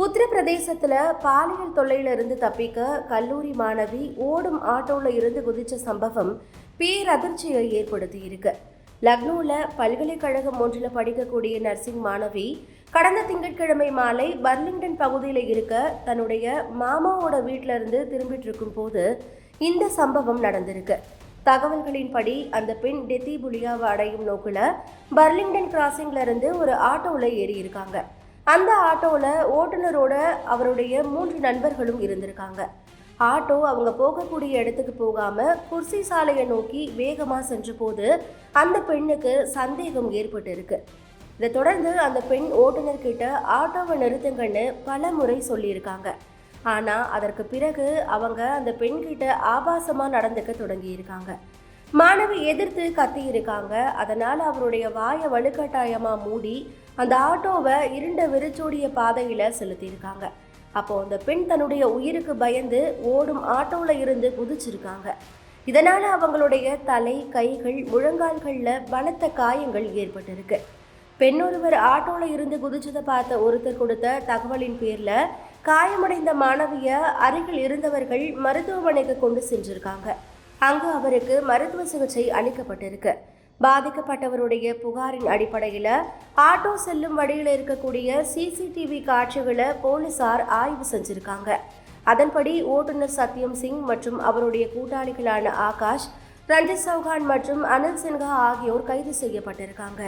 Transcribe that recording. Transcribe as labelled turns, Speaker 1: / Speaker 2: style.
Speaker 1: உத்தரப்பிரதேசத்துல பாலியல் தொல்லையில இருந்து தப்பிக்க கல்லூரி மாணவி ஓடும் ஆட்டோல இருந்து குதிச்ச சம்பவம் பேரதிர்ச்சியை ஏற்படுத்தி இருக்கு. லக்னோல பல்கலைக்கழகம் ஒன்றில் படிக்கக்கூடிய நர்சிங் மாணவி கடந்த திங்கட்கிழமை மாலை பர்லிங்டன் பகுதியில் இருக்க தன்னுடைய மாமாவோட வீட்டில இருந்து திரும்பிட்டு இருக்கும் போது இந்த சம்பவம் நடந்திருக்கு. தகவல்களின்படி அந்த பெண் டெத்தி புலியாவை அடையும் நோக்கில் பர்லிங்டன் கிராசிங்ல இருந்து ஒரு ஆட்டோவில் ஏறி இருக்காங்க. அந்த ஆட்டோவில் ஓட்டுநரோட அவருடைய 3 நண்பர்களும் இருந்திருக்காங்க. ஆட்டோ அவங்க போகக்கூடிய இடத்துக்கு போகாம குர்சி சாலையை நோக்கி வேகமாக சென்ற போது அந்த பெண்ணுக்கு சந்தேகம் ஏற்பட்டு இருக்கு. இதை தொடர்ந்து அந்த பெண் ஓட்டுநர்கிட்ட ஆட்டோவை நிறுத்துங்கன்னு பல முறை சொல்லியிருக்காங்க. ஆனால் அதற்கு பிறகு அவங்க அந்த பெண்கிட்ட ஆபாசமாக நடந்துக்க தொடங்கி இருக்காங்க. மாணவி எதிர்த்து கத்தி இருக்காங்க. அதனால் அவருடைய வாயை வலுக்கட்டாயமாக மூடி அந்த ஆட்டோவை இருண்ட வெறிச்சோடிய பாதையில் செலுத்தியிருக்காங்க. அப்போ அந்த பெண் தன்னுடைய உயிருக்கு பயந்து ஓடும் ஆட்டோவில் இருந்து குதிச்சிருக்காங்க. இதனால் அவங்களுடைய தலை, கைகள், முழங்கால்களில் பலத்த காயங்கள் ஏற்பட்டிருக்கு. பெண்ணொருவர் ஆட்டோவில் இருந்து குதிச்சதை பார்த்த ஒருத்தர் கொடுத்த தகவலின் பேரில் காயமடைந்த மாணவியை அருகில் இருந்தவர்கள் மருத்துவமனைக்கு கொண்டு சென்றிருக்காங்க. அங்கு அவருக்கு மருத்துவ சிகிச்சை அளிக்கப்பட்டிருக்கு. பாதிக்கப்பட்டவருடைய புகாரின் அடிப்படையில் ஆட்டோ செல்லும் வழியில் இருக்கக்கூடிய சிசிடிவி காட்சிகளை போலீசார் ஆய்வு செஞ்சிருக்காங்க. அதன்படி ஓட்டுநர் சத்யம் சிங் மற்றும் அவருடைய கூட்டாளிகளான ஆகாஷ், ரஞ்சித் சௌஹான் மற்றும் அனில் சின்ஹா ஆகியோர் கைது செய்யப்பட்டிருக்காங்க.